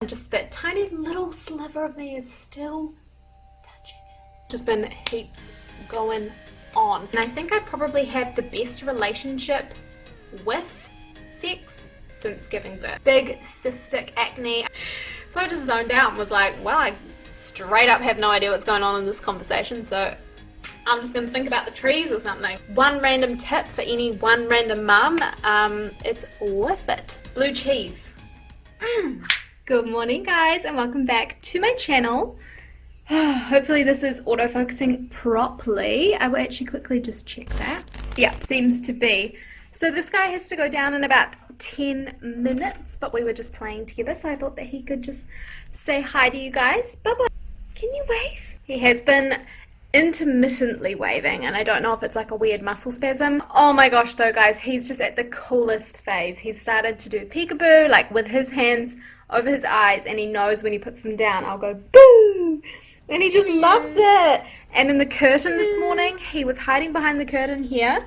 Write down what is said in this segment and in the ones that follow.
And just that tiny little sliver of me is still touching it. Just been heaps going on. And I think I probably have the best relationship with sex since giving birth. Big cystic acne. So I just zoned out and was like, well, I straight up have no idea what's going on in this conversation, so I'm just gonna think about the trees or something. One random tip for any one random mum, it's worth it. Blue cheese. Good morning guys and welcome back to my channel. Hopefully this is autofocusing properly. I will actually quickly just check that. Yeah, seems to be. So this guy has to go down in about 10 minutes, but we were just playing together, so I thought that he could just say hi to you guys. Bye-bye. Can you wave? He has been intermittently waving, and I don't know if it's like a weird muscle spasm. Oh my gosh though guys, he's just at the coolest phase. He's started to do peekaboo, like with his hands over his eyes, and he knows when he puts them down, I'll go boo! And he just loves it. And in the curtain this morning, he was hiding behind the curtain here.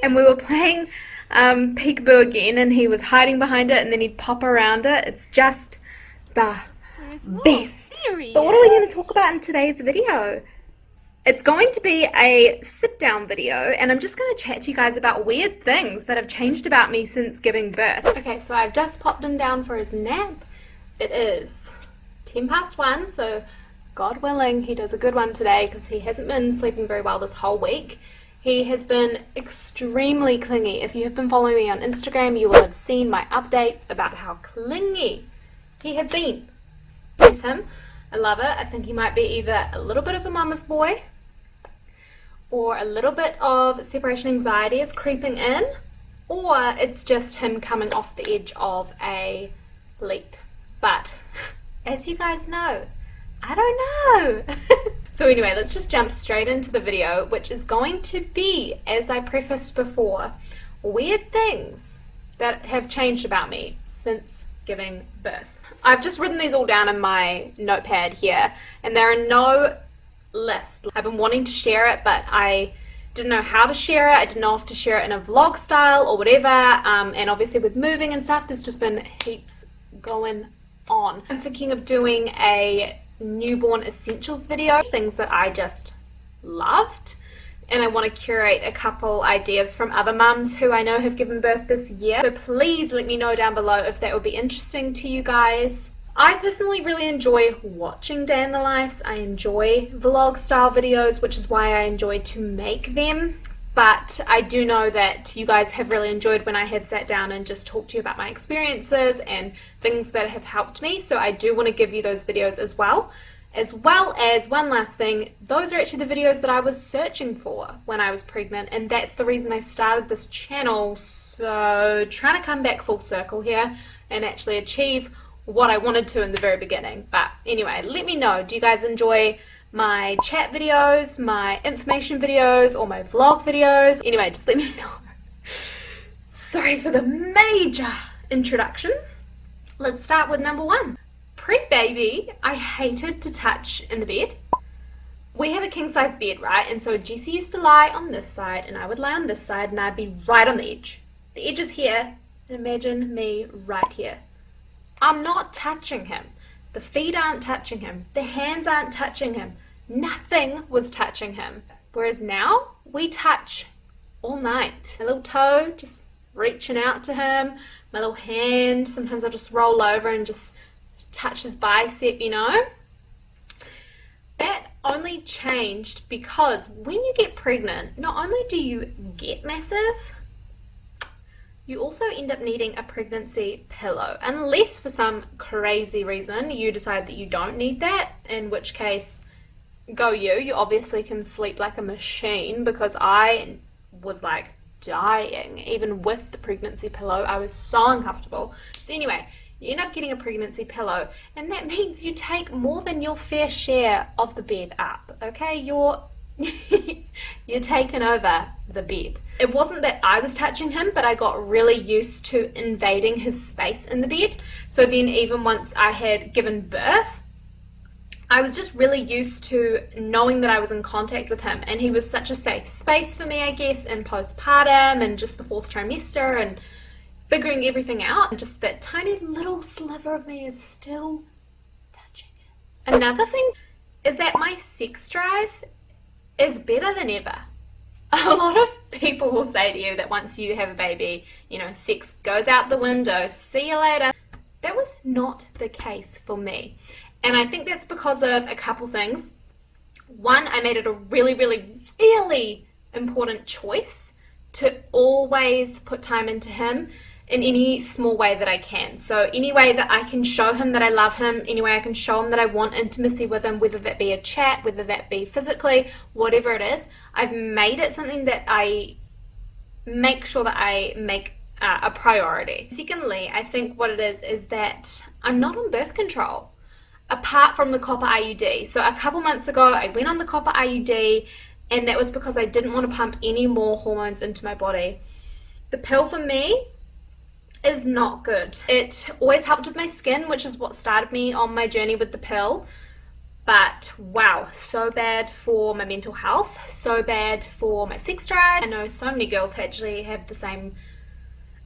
And we were playing peekaboo again, and he was hiding behind it, and then he'd pop around it. It's just the best. But what are we going to talk about in today's video? It's going to be a sit-down video, and I'm just going to chat to you guys about weird things that have changed about me since giving birth. Okay, so I've just popped him down for his nap. It is 1:10, so God willing, he does a good one today because he hasn't been sleeping very well this whole week. He has been extremely clingy. If you have been following me on Instagram, you will have seen my updates about how clingy he has been. Bless him. I love it. I think he might be either a little bit of a mama's boy or a little bit of separation anxiety is creeping in, or it's just him coming off the edge of a leap. But as you guys know, I don't know. So anyway, let's just jump straight into the video, which is going to be, as I prefaced before, weird things that have changed about me since giving birth. I've just written these all down in my notepad here, and there are no lists. I've been wanting to share it, but I didn't know how to share it. I didn't know if to share it in a vlog style or whatever, and obviously with moving and stuff, there's just been heaps going on. I'm thinking of doing a newborn essentials video, things that I just loved, and I want to curate a couple ideas from other mums who I know have given birth this year. So please let me know down below if that would be interesting to you guys. I personally really enjoy watching day in the lives. I enjoy vlog style videos, which is why I enjoy to make them. But I do know that you guys have really enjoyed when I have sat down and just talked to you about my experiences and things that have helped me. So I do want to give you those videos as well. As well as, one last thing, those are actually the videos that I was searching for when I was pregnant. And that's the reason I started this channel. So trying to come back full circle here and actually achieve what I wanted to in the very beginning. But anyway, let me know. Do you guys enjoy my chat videos, my information videos, or my vlog videos? Anyway, just let me know. Sorry for the major introduction. Let's start with number one. Pre-baby, I hated to touch in the bed. We have a king-size bed, right? And so Jessie used to lie on this side, and I would lie on this side, and I'd be right on the edge. The edge is here, and imagine me right here. I'm not touching him. The feet aren't touching him. The hands aren't touching him. Nothing was touching him. Whereas now, we touch all night. My little toe, just reaching out to him. My little hand, sometimes I'll just roll over and just touch his bicep, you know. That only changed because when you get pregnant, not only do you get massive, you also end up needing a pregnancy pillow, unless for some crazy reason you decide that you don't need that, in which case, go you. You obviously can sleep like a machine, because I was like dying. Even with the pregnancy pillow, I was so uncomfortable. So anyway, you end up getting a pregnancy pillow, and that means you take more than your fair share of the bed up, okay? You're taking over the bed. It wasn't that I was touching him, but I got really used to invading his space in the bed. So then even once I had given birth, I was just really used to knowing that I was in contact with him, and he was such a safe space for me, I guess, in postpartum and just the 4th trimester, and figuring everything out, and just that tiny little sliver of me is still touching it. Another thing is that my sex drive is better than ever. A lot of people will say to you that once you have a baby, you know, sex goes out the window, see you later. That was not the case for me. And I think that's because of a couple things. One, I made it a really, really, really important choice to always put time into him in any small way that I can. So any way that I can show him that I love him, any way I can show him that I want intimacy with him, whether that be a chat, whether that be physically, whatever it is, I've made it something that I make sure that I make a priority. Secondly, I think what it is that I'm not on birth control, apart from the copper IUD. So a couple months ago, I went on the copper IUD, and that was because I didn't want to pump any more hormones into my body. The pill for me is not good. It always helped with my skin, which is what started me on my journey with the pill. But wow, so bad for my mental health, so bad for my sex drive. I know so many girls actually have the same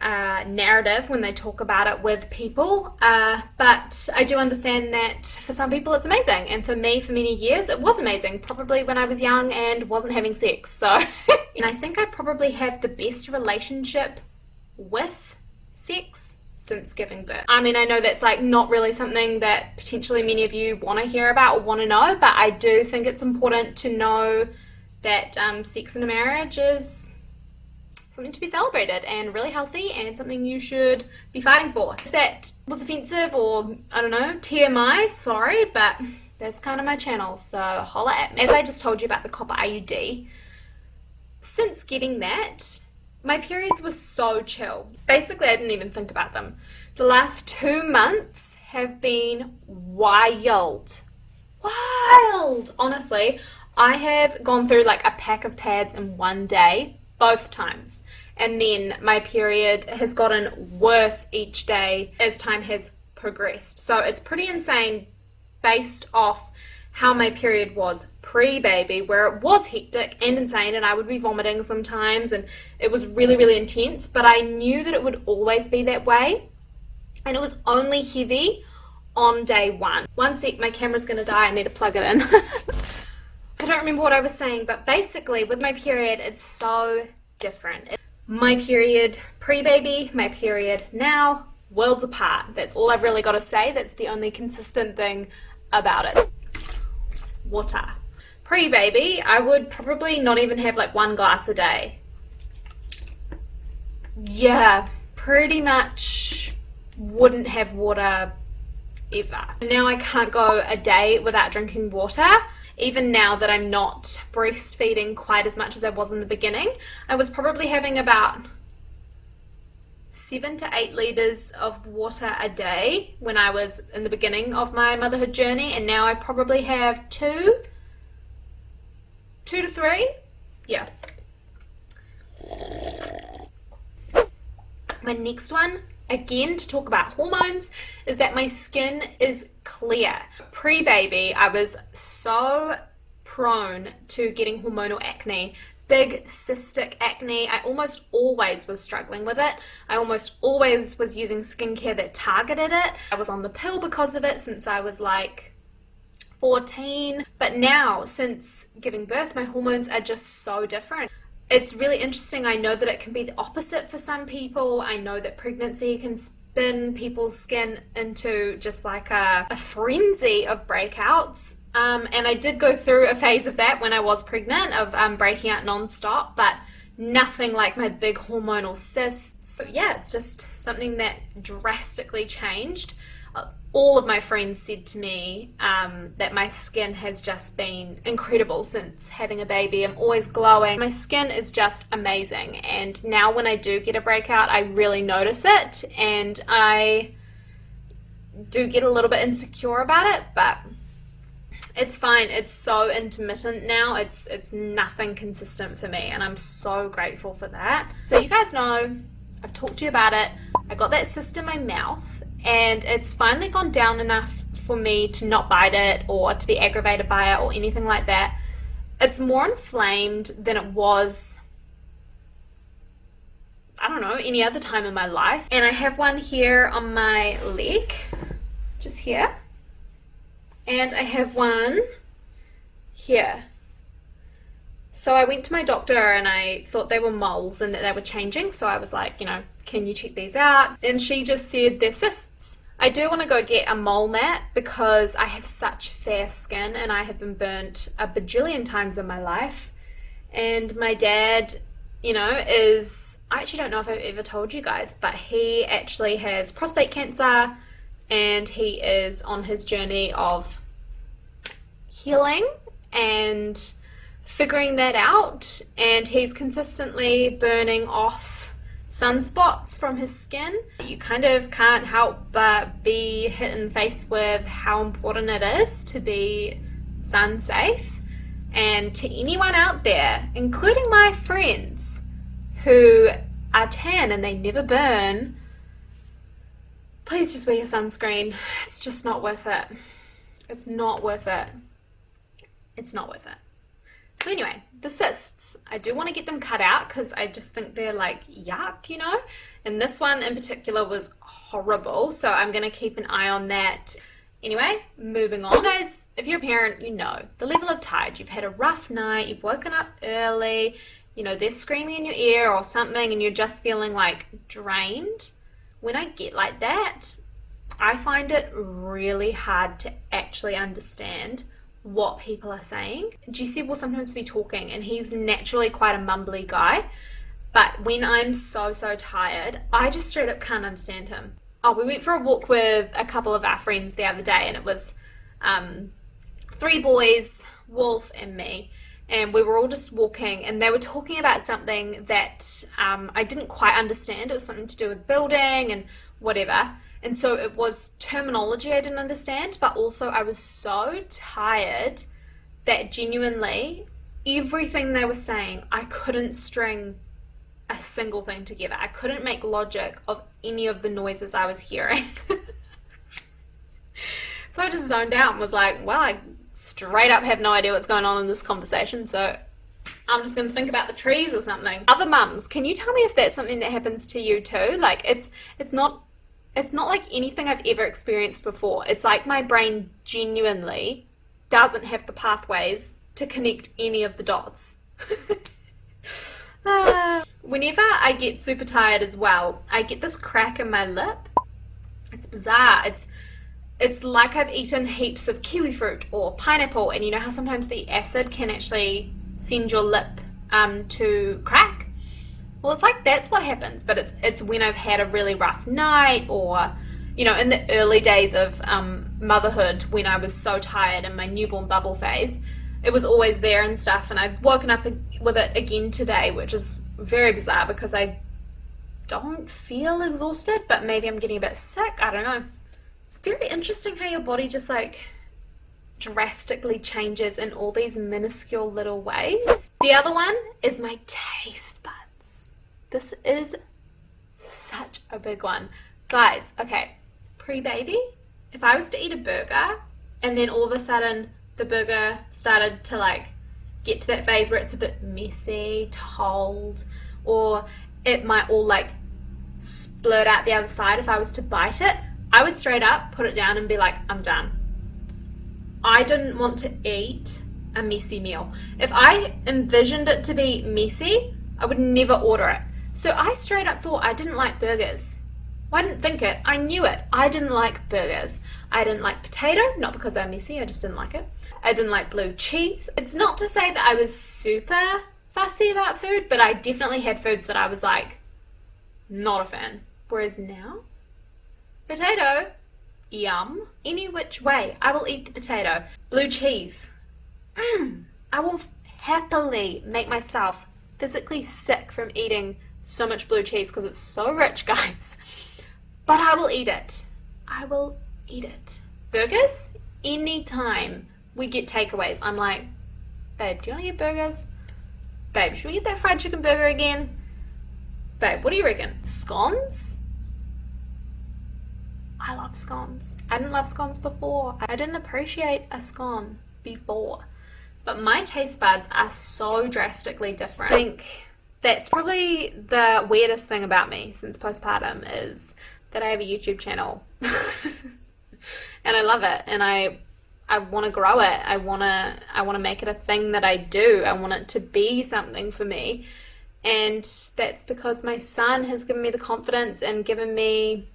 narrative when they talk about it with people, but I do understand that for some people it's amazing, and for me, for many years, it was amazing, probably when I was young and wasn't having sex. So and I think I probably have the best relationship with sex since giving birth. I mean, I know that's like not really something that potentially many of you want to hear about or want to know, but I do think it's important to know that sex in a marriage is something to be celebrated and really healthy, and something you should be fighting for. If that was offensive or, I don't know, TMI, sorry, but that's kind of my channel, so holla at me. As I just told you about the copper IUD, since getting that, my periods were so chill. Basically, I didn't even think about them. The last 2 months have been wild. Wild! Honestly, I have gone through like a pack of pads in one day, both times. And then my period has gotten worse each day as time has progressed. So it's pretty insane based off how my period was pre-baby, where it was hectic and insane, and I would be vomiting sometimes, and it was really, really intense. But I knew that it would always be that way, and it was only heavy on day one. One sec, my camera's gonna die, I need to plug it in. I don't remember what I was saying, but basically with my period, it's so different. My period pre-baby, my period now, worlds apart. That's all I've really got to say. That's the only consistent thing about it. Water. Pre-baby, I would probably not even have like 1 glass a day. Yeah, pretty much wouldn't have water ever. Now I can't go a day without drinking water. Even now that I'm not breastfeeding quite as much as I was in the beginning, I was probably having about 7 to 8 liters of water a day when I was in the beginning of my motherhood journey, and now I probably have 2 to 3. Yeah. My next one, again, to talk about hormones, is that my skin is clear. Pre-baby, I was so prone to getting hormonal acne, big cystic acne. I almost always was struggling with it. I almost always was using skincare that targeted it. I was on the pill because of it since I was like 14. But now, since giving birth, my hormones are just so different. It's really interesting. I know that it can be the opposite for some people. I know that pregnancy can spin people's skin into just like a frenzy of breakouts. And I did go through a phase of that when I was pregnant, of breaking out non-stop, but nothing like my big hormonal cysts. So yeah, it's just something that drastically changed. All of my friends said to me that my skin has just been incredible since having a baby. I'm always glowing. My skin is just amazing, and now when I do get a breakout, I really notice it, and I do get a little bit insecure about it, but it's fine. It's so intermittent now. It's nothing consistent for me, and I'm so grateful for that. So you guys know, I've talked to you about it. I got that cyst in my mouth, and it's finally gone down enough for me to not bite it or to be aggravated by it or anything like that. It's more inflamed than it was I don't know, any other time in my life. And I have one here on my leg, just here. And I have one here. So I went to my doctor and I thought they were moles and that they were changing. So I was like, you know, can you check these out? And she just said they're cysts. I do want to go get a mole mat because I have such fair skin and I have been burnt a bajillion times in my life. And my dad, you know, I actually don't know if I've ever told you guys, but he actually has prostate cancer and he is on his journey of healing and figuring that out, and he's consistently burning off sunspots from his skin. You kind of can't help but be hit in the face with how important it is to be sun safe. And to anyone out there, including my friends who are tan and they never burn, please just wear your sunscreen. It's just not worth it. It's not worth it. It's not worth it. So anyway, the cysts, I do want to get them cut out because I just think they're like yuck, you know? And this one in particular was horrible, so I'm going to keep an eye on that. Anyway, moving on. You guys, if you're a parent, you know the level of tired. You've had a rough night, you've woken up early, you know, they're screaming in your ear or something and you're just feeling like drained. When I get like that, I find it really hard to actually understand what people are saying. GC will sometimes be talking and he's naturally quite a mumbly guy, but when I'm so tired, I just straight up can't understand him. Oh, we went for a walk with a couple of our friends the other day and it was 3 boys, Wolf and me, and we were all just walking and they were talking about something that I didn't quite understand. It was something to do with building and whatever. And so it was terminology I didn't understand, but also I was so tired that genuinely everything they were saying, I couldn't string a single thing together. I couldn't make logic of any of the noises I was hearing. So I just zoned out and was like, well, I straight up have no idea what's going on in this conversation, so I'm just going to think about the trees or something. Other mums, can you tell me if that's something that happens to you too? Like, it's not like anything I've ever experienced before. It's like my brain genuinely doesn't have the pathways to connect any of the dots. Whenever I get super tired as well, I get this crack in my lip. It's bizarre. It's like I've eaten heaps of kiwi fruit or pineapple, and you know how sometimes the acid can actually send your lip to crack? Well, it's like that's what happens, but it's when I've had a really rough night, or, you know, in the early days of motherhood when I was so tired in my newborn bubble phase, it was always there and stuff, and I've woken up with it again today, which is very bizarre because I don't feel exhausted, but maybe I'm getting a bit sick, I don't know. It's very interesting how your body just like drastically changes in all these minuscule little ways. The other one is my taste buds. This is such a big one. Guys, okay, pre-baby, if I was to eat a burger and then all of a sudden the burger started to like get to that phase where it's a bit messy to hold, or it might all like splurt out the other side if I was to bite it, I would straight up put it down and be like, I'm done. I didn't want to eat a messy meal. If I envisioned it to be messy, I would never order it. So I straight up thought I didn't like burgers. Well, I didn't think it. I knew it. I didn't like burgers. I didn't like potato, not because they're messy, I just didn't like it. I didn't like blue cheese. It's not to say that I was super fussy about food, but I definitely had foods that I was like, not a fan. Whereas now, potato, yum. Any which way, I will eat the potato. Blue cheese. I will happily make myself physically sick from eating so much blue cheese because it's so rich, guys. But I will eat it. I will eat it. Burgers, anytime we get takeaways, I'm like, babe, do you want to get burgers? Babe, should we get that fried chicken burger again? Babe, what do you reckon? Scones? I love scones. I didn't love scones before. I didn't appreciate a scone before. But my taste buds are so drastically different. I think That's probably the weirdest thing about me since postpartum, is that I have a YouTube channel. And I love it, and I want to grow it. I want to make it a thing that I do. I want it to be something for me. And that's because my son has given me the confidence and given me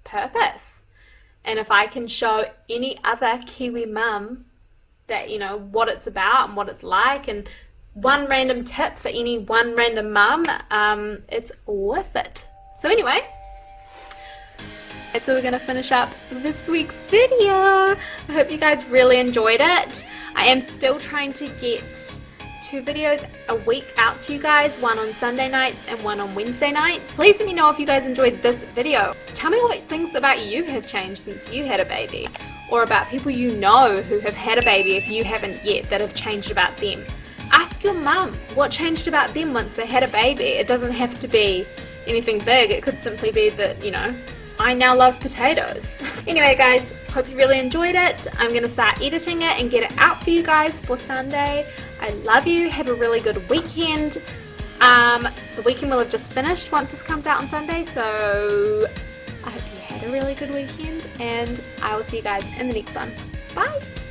purpose. And if I can show any other Kiwi mum that, you know, what it's about and what it's like, and one random tip for any one random mum, it's worth it. So anyway, so we're going to finish up this week's video. I hope you guys really enjoyed it. I am still trying to get 2 videos a week out to you guys, one on Sunday nights and one on Wednesday nights. Please let me know if you guys enjoyed this video. Tell me what things about you have changed since you had a baby, or about people you know who have had a baby if you haven't yet, that have changed about them. Ask your mum what changed about them once they had a baby. It doesn't have to be anything big. It could simply be that, you know, I now love potatoes. Anyway guys, hope you really enjoyed it. I'm going to start editing it and get it out for you guys for Sunday. I love you. Have a really good weekend. The weekend will have just finished once this comes out on Sunday, so I hope you had a really good weekend, and I will see you guys in the next one. Bye!